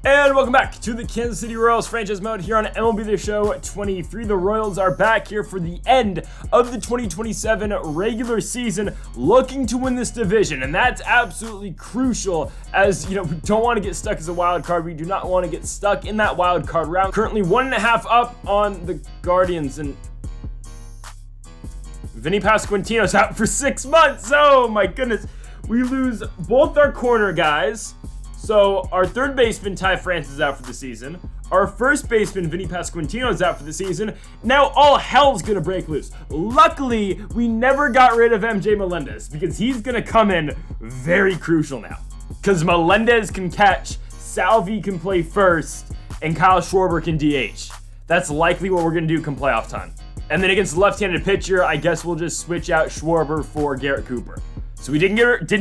And welcome back to the Kansas City Royals franchise mode here on MLB The Show 23. The Royals are back here for the end of the 2027 regular season, looking to win this division, and that's absolutely crucial. As you know, we don't want to get stuck as a wild card. We do not want to get stuck in that wild card round. Currently 1.5 up on the Guardians, and Vinny Pasquantino's out for 6 months. Oh my goodness, we lose both our corner guys. So our third baseman, Ty France, is out for the season. Our first baseman, Vinny Pasquantino, is out for the season. Now all hell's gonna break loose. Luckily, we never got rid of MJ Melendez because he's gonna come in very crucial now. Because Melendez can catch, Salvi can play first, and Kyle Schwarber can DH. That's likely what we're gonna do come playoff time. And then against the left-handed pitcher, I guess we'll just switch out Schwarber for Garrett Cooper. So we did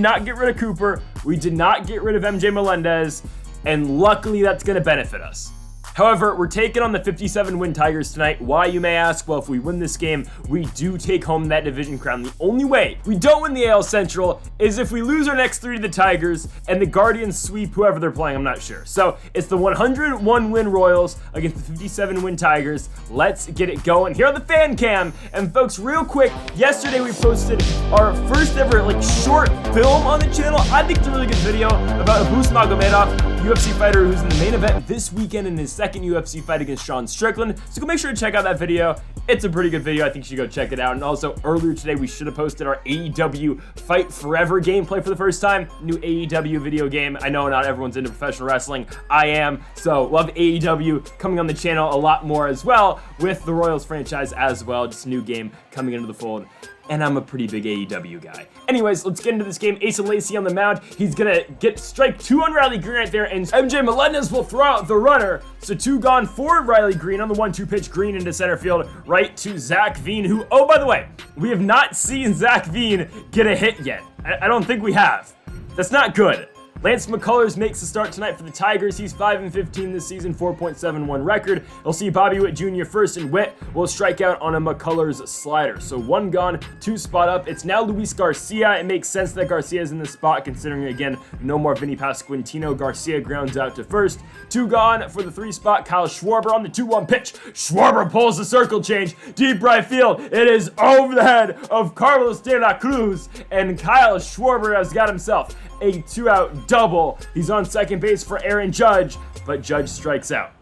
not get rid of Cooper, we did not get rid of MJ Melendez, and luckily that's going to benefit us. However, we're taking on the 57-win Tigers tonight. Why, you may ask? Well, if we win this game, we do take home that division crown. The only way we don't win the AL Central is if we lose our next 3 to the Tigers and the Guardians sweep whoever they're playing. I'm not sure. So it's the 101-win Royals against the 57-win Tigers. Let's get it going. Here on the fan cam. And folks, real quick, yesterday we posted our first ever short film on the channel. I think it's a really good video about Abus Magomedov, UFC fighter who's in the main event this weekend in his second UFC fight against Sean Strickland. So go make sure to check out that video. It's a pretty good video. I think you should go check it out. And also earlier today, we should have posted our AEW Fight Forever gameplay for the first time. New AEW video game. I know not everyone's into professional wrestling. I am. So love AEW coming on the channel a lot more as well with the Royals franchise as well. Just a new game coming into the fold. And I'm a pretty big AEW guy. Anyways, let's get into this game. Asa Lacy on the mound. He's gonna get strike 2 on Riley Green right there, and MJ Melendez will throw out the runner. So 2 gone for Riley Green on the 1-2 pitch. Green into center field, right to Zach Veen, who, oh, by the way, we have not seen Zach Veen get a hit yet. I don't think we have. That's not good. Lance McCullers makes the start tonight for the Tigers. He's 5-15 this season, 4.71 record. You'll see Bobby Witt Jr. first, and Witt will strike out on a McCullers slider. So 1 gone, 2 spot up. It's now Luis Garcia. It makes sense that Garcia is in this spot, considering, again, no more Vinny Pasquantino. Garcia grounds out to first. 2 gone for the 3 spot. Kyle Schwarber on the 2-1 pitch. Schwarber pulls the circle change. Deep right field. It is over the head of Carlos De La Cruz, and Kyle Schwarber has got himself a 2-out double. He's on second base for Aaron Judge, but Judge strikes out.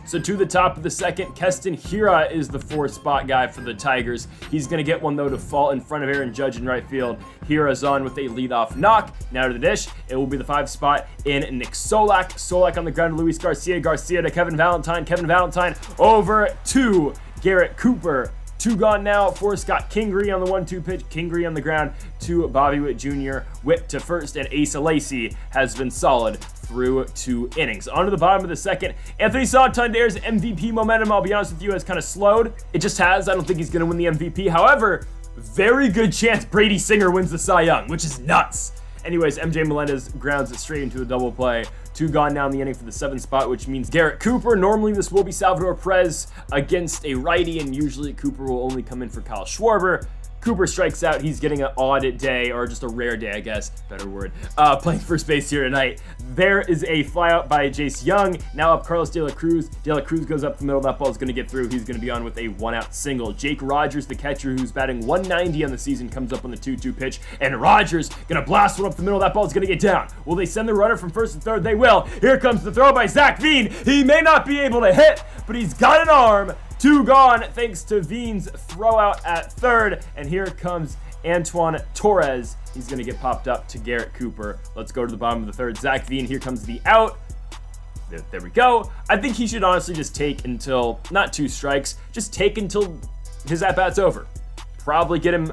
So to the top of the second, Keston Hiura is the 4 spot guy for the Tigers. He's going to get one, though, to fall in front of Aaron Judge in right field. Hiura's on with a leadoff knock. Now to the dish. It will be the 5 spot in Nick Solak. Solak on the ground to Luis Garcia. Garcia to Kevin Valentine. Kevin Valentine over to Garrett Cooper. 2 gone now for Scott Kingery on the 1-2 pitch. Kingery on the ground to Bobby Witt Jr. Witt to first, and Asa Lacy has been solid through 2 innings. On to the bottom of the second. Anthony Santander's MVP momentum, I'll be honest with you, has kind of slowed. It just has. I don't think he's going to win the MVP. However, very good chance Brady Singer wins the Cy Young, which is nuts. Anyways, MJ Melendez grounds it straight into a double play. 2 gone down the inning for the 7th spot, which means Garrett Cooper. Normally, this will be Salvador Perez against a righty, and usually Cooper will only come in for Kyle Schwarber. Cooper strikes out. He's getting an odd day, or just a rare day, I guess. Better word. Playing first base here tonight. There is a flyout by Jace Young. Now up Carlos De La Cruz. De La Cruz goes up the middle. That ball's going to get through. He's going to be on with a 1-out single. Jake Rogers, the catcher who's batting 190 on the season, comes up on the 2-2 pitch. And Rogers going to blast one up the middle. That ball's going to get down. Will they send the runner from first and third? They will. Here comes the throw by Zach Veen. He may not be able to hit, but he's got an arm. 2 gone thanks to Veen's throw out at third. And here comes Antoine Torres. He's going to get popped up to Garrett Cooper. Let's go to the bottom of the third. Zach Veen, here comes the out. There we go. I think he should honestly just take until, not 2 strikes, just take until his at-bat's over. Probably get him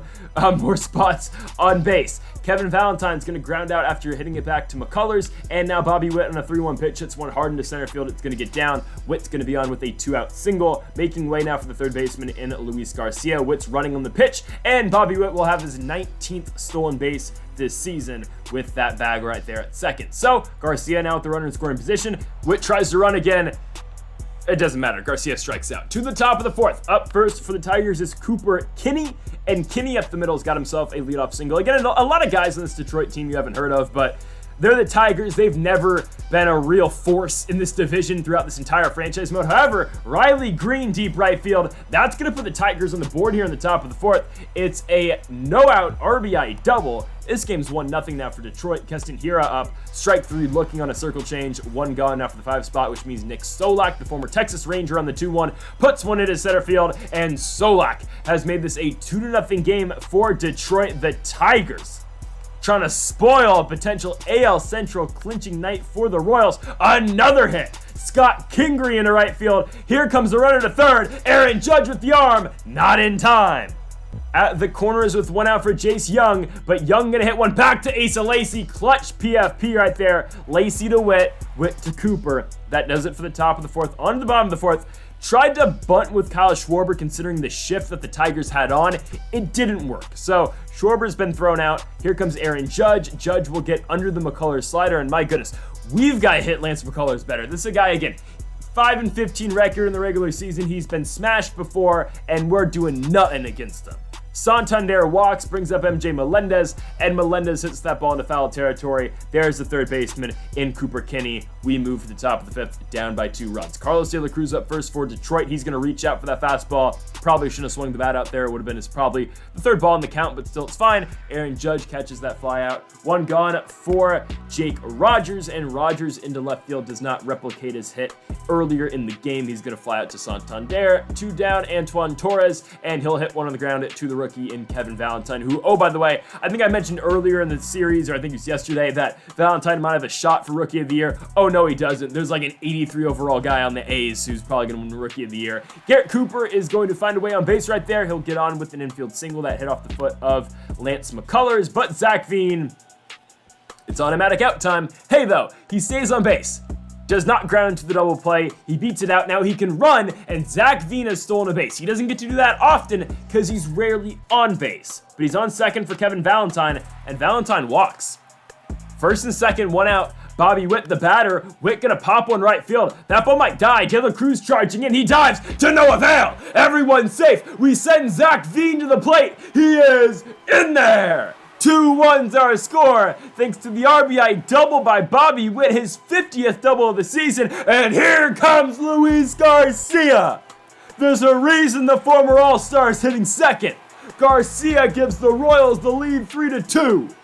more spots on base. Kevin Valentine's going to ground out after hitting it back to McCullers, and now Bobby Witt on a 3-1 pitch hits one hard into center field. It's going to get down. Witt's going to be on with a 2-out single, making way now for the third baseman in Luis Garcia. Witt's running on the pitch, and Bobby Witt will have his 19th stolen base this season with that bag right there at second. So Garcia now with the runner in scoring position. Witt tries to run again. It doesn't matter. Garcia strikes out. To the top of the 4th. Up first for the Tigers is Cooper Kinney. And Kinney up the middle has got himself a leadoff single. Again, a lot of guys on this Detroit team you haven't heard of, but They're the Tigers. They've never been a real force in this division throughout this entire franchise mode. However, Riley Green, deep right field, that's going to put the Tigers on the board here in the top of the fourth. It's a no-out RBI double. This game's 1-0 now for Detroit. Keston Hiura up, strike 3, looking on a circle change. 1 gone now for the 5 spot, which means Nick Solak, the former Texas Ranger, on the 2-1, puts one into center field, and Solak has made this a 2-0 game for Detroit. The Tigers trying to spoil a potential AL Central clinching night for the Royals. Another hit. Scott Kingery into right field. Here comes the runner to third. Aaron Judge with the arm. Not in time. At the corners with 1 out for Jace Young, but Young gonna hit one back to Asa Lacy. Clutch PFP right there. Lacy to Witt, Witt to Cooper. That does it for the top of the fourth. On to the bottom of the fourth. Tried to bunt with Kyle Schwarber considering the shift that the Tigers had on. It didn't work. So Schwarber's been thrown out. Here comes Aaron Judge. Judge will get under the McCullers slider, and my goodness, we've got to hit Lance McCullers better. This is a guy, again, 5-15 record in the regular season. He's been smashed before, and we're doing nothing against him. Santander walks, brings up MJ Melendez, and Melendez hits that ball into foul territory. There's the third baseman in Cooper Kinney. We move to the top of the fifth, down by 2 runs. Carlos De La Cruz up first for Detroit. He's going to reach out for that fastball. Probably shouldn't have swung the bat out there. It would have been probably the third ball in the count, but still it's fine. Aaron Judge catches that fly out. 1 gone for Jake Rogers, and Rogers into left field does not replicate his hit earlier in the game. He's going to fly out to Santander. 2 down, Antoine Torres, and he'll hit one on the ground to the rookie in Kevin Valentine, who, oh, by the way, I think I mentioned earlier in the series, or I think it was yesterday, that Valentine might have a shot for Rookie of the Year. Oh, no, he doesn't. There's like an 83 overall guy on the A's who's probably going to win Rookie of the Year. Garrett Cooper is going to find a way on base right there. He'll get on with an infield single that hit off the foot of Lance McCullers, but Zach Veen, it's automatic out time. Hey, though, he stays on base. Does not ground into the double play. He beats it out. Now he can run, and Zach Veen has stolen a base. He doesn't get to do that often because he's rarely on base. But he's on second for Kevin Valentine, and Valentine walks. First and second, 1 out. Bobby Witt, the batter. Witt gonna pop one right field. That ball might die. De La Cruz charging in. He dives to no avail. Everyone's safe. We send Zach Veen to the plate. He is in there. 2-1's our score, thanks to the RBI double by Bobby Witt, his 50th double of the season, and here comes Luis Garcia. There's a reason the former All-Star's hitting second. Garcia gives the Royals the lead 3-2.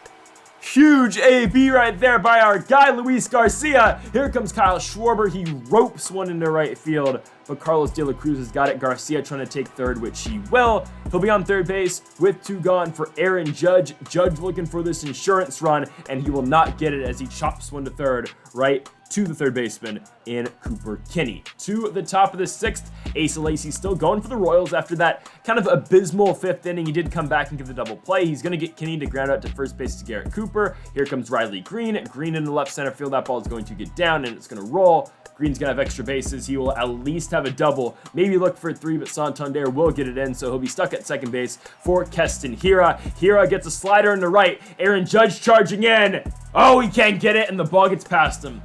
Huge AB right there by our guy, Luis Garcia. Here comes Kyle Schwarber. He ropes one into right field, but Carlos De La Cruz has got it. Garcia trying to take third, which he will. He'll be on third base with 2 gone for Aaron Judge. Judge looking for this insurance run, and he will not get it as he chops one to third right to the third baseman in Cooper Kinney. To the top of the 6th, Asa Lacy still going for the Royals after that kind of abysmal 5th inning. He did come back and give the double play. He's going to get Kinney to ground out to first base to Garrett Cooper. Here comes Riley Green. Green in the left center field. That ball is going to get down, and it's going to roll. Green's going to have extra bases. He will at least have a double. Maybe look for a 3, but Santander will get it in, so he'll be stuck at second base for Keston Hiura. Hiura gets a slider in the right. Aaron Judge charging in. Oh, he can't get it, and the ball gets past him.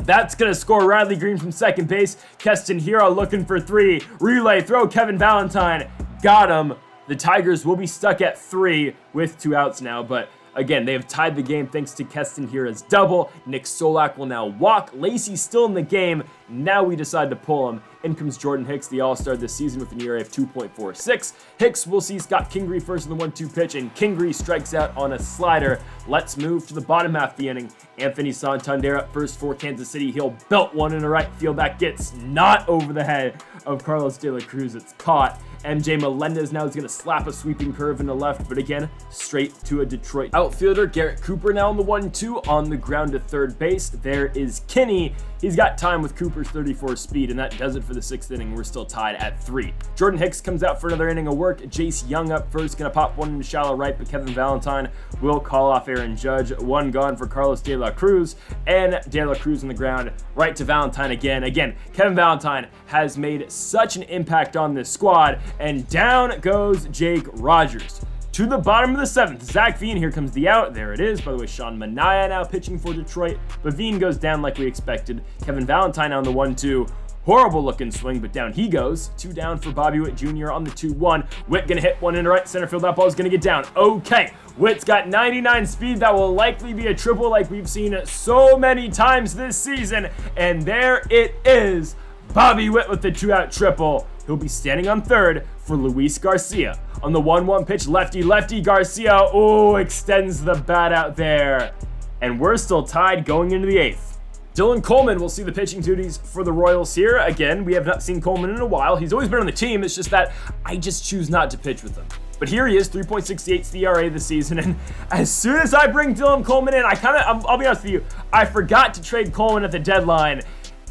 That's going to score Riley Green from second base. Keston Hiura looking for 3. Relay throw, Kevin Valentine. Got him. The Tigers will be stuck at 3 with 2 outs now, but again, they have tied the game thanks to Keston Hiura's double. Nick Solak will now walk. Lacy's still in the game. Now we decide to pull him. In comes Jordan Hicks, the All-Star this season with an ERA of 2.46. Hicks will see Scott Kingery first in the 1-2 pitch, and Kingery strikes out on a slider. Let's move to the bottom half of the inning. Anthony Santander up first for Kansas City. He'll belt one into right field. That gets not over the head of Carlos De La Cruz. It's caught. MJ Melendez now is going to slap a sweeping curve in the left, but again, straight to a Detroit outfielder. Garrett Cooper now in the 1-2 on the ground to third base. There is Kinney. He's got time with Cooper's 34 speed, and that does it for the 6th inning. We're still tied at 3. Jordan Hicks comes out for another inning of work. Jace Young up first, going to pop one into shallow right, but Kevin Valentine will call off Aaron Judge. 1 gone for Carlos De La Cruz, and De La Cruz on the ground right to Valentine again. Again, Kevin Valentine has made such an impact on this squad, and down goes Jake Rogers. To the bottom of the 7th, Zach Veen, here comes the out. There it is. By the way, Sean Manaea now pitching for Detroit, but Veen goes down like we expected. Kevin Valentine on the 1-2. Horrible looking swing, but down he goes. 2 down for Bobby Witt Jr. on the 2-1. Witt gonna hit one into right center field. That ball's gonna get down. Okay, Witt's got 99 speed. That will likely be a triple like we've seen so many times this season. And there it is. Bobby Witt with the 2-out triple. He'll be standing on third for Luis Garcia. On the 1-1 pitch, lefty Garcia. Oh, extends the bat out there. And we're still tied going into the 8th. Dylan Coleman will see the pitching duties for the Royals here. Again, we have not seen Coleman in a while. He's always been on the team. It's just that I just choose not to pitch with him. But here he is, 3.68 ERA this season. And as soon as I bring Dylan Coleman in, I'll be honest with you, I forgot to trade Coleman at the deadline.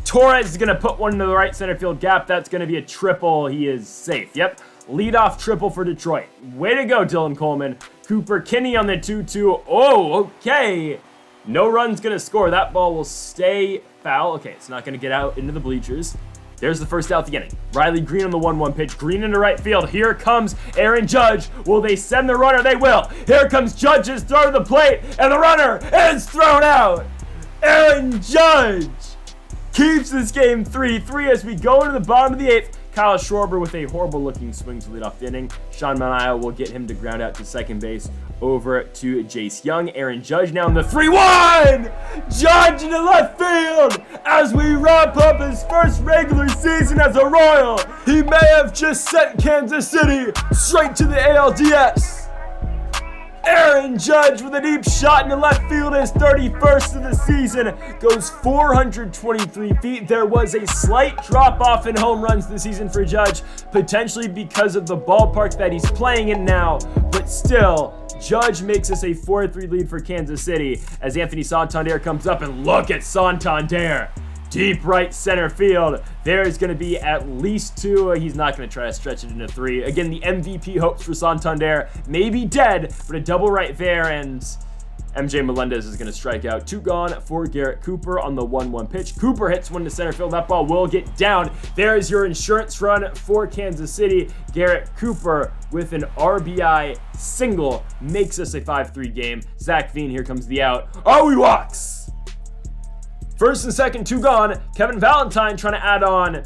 Torres is going to put one into the right center field gap. That's going to be a triple. He is safe. Yep. Leadoff triple for Detroit. Way to go, Dylan Coleman. Cooper Kinney on the 2-2. Oh, okay. No run's going to score. That ball will stay foul. Okay, it's not going to get out into the bleachers. There's the first out of the inning. Riley Green on the 1-1 pitch. Green into right field. Here comes Aaron Judge. Will they send the runner? They will. Here comes Judge's throw to the plate, and the runner is thrown out. Aaron Judge keeps this game 3-3 as we go into the bottom of the 8th. Kyle Schwarber with a horrible-looking swing to lead off the inning. Sean Manaea will get him to ground out to second base over to Jace Young. Aaron Judge now in the 3-1! Judge in the left field as we wrap up his first regular season as a Royal. He may have just sent Kansas City straight to the ALDS. Aaron Judge with a deep shot into left field, his 31st of the season, goes 423 feet. There was a slight drop-off in home runs this season for Judge, potentially because of the ballpark that he's playing in now, but still, Judge makes us a 4-3 lead for Kansas City as Anthony Santander comes up, and look at Santander. Deep right center field. There's going to be at least 2. He's not going to try to stretch it into 3. Again, the MVP hopes for Santander may be dead, but a double right there, and MJ Melendez is going to strike out. 2 gone for Garrett Cooper on the 1-1 pitch. Cooper hits one to center field. That ball will get down. There's your insurance run for Kansas City. Garrett Cooper with an RBI single makes us a 5-3 game. Zach Veen, here comes the out. Oh, he walks! First and second, 2 gone. Kevin Valentine trying to add on.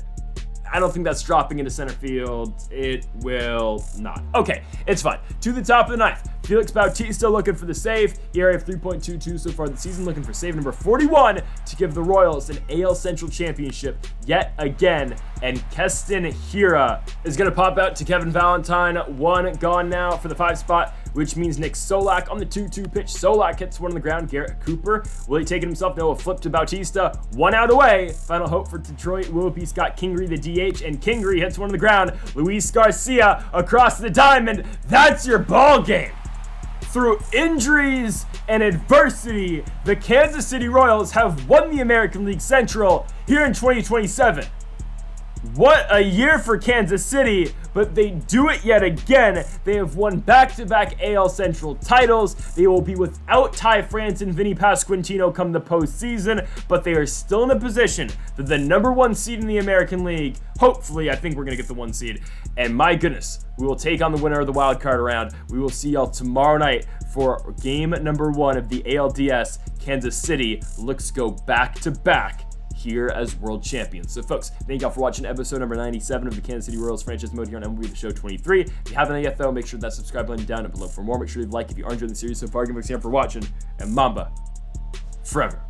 I don't think that's dropping into center field. It will not. Okay, it's fine. To the top of the 9th. Felix Bautista looking for the save. ERA of 3.22 so far this season. Looking for save number 41 to give the Royals an AL Central championship yet again. And Keston Hiura is going to pop out to Kevin Valentine. 1 gone now for the 5 spot, which means Nick Solak on the 2-2 pitch. Solak hits one on the ground. Garrett Cooper, will he take it himself? No, a flip to Bautista. 1 out away. Final hope for Detroit will be Scott Kingery, the DH, and Kingery hits one on the ground. Luis Garcia across the diamond. That's your ball game. Through injuries and adversity, the Kansas City Royals have won the American League Central here in 2027. What a year for Kansas City, but they do it yet again. They have won back-to-back AL Central titles. They will be without Ty France and Vinny Pasquantino come the postseason, but they are still in a position that the number 1 seed in the American League, hopefully, I think we're going to get the 1 seed, and my goodness, we will take on the winner of the wild card round. We will see y'all tomorrow night for game number 1 of the ALDS. Kansas City looks to go back-to-back here as world champions. So folks, thank y'all for watching episode number 97 of the Kansas City Royals franchise mode here on MLB The Show 23. If you haven't yet though, make sure that subscribe button down below for more. Make sure you like if you are enjoying the series so far. Give thanks again for watching, and Mamba forever.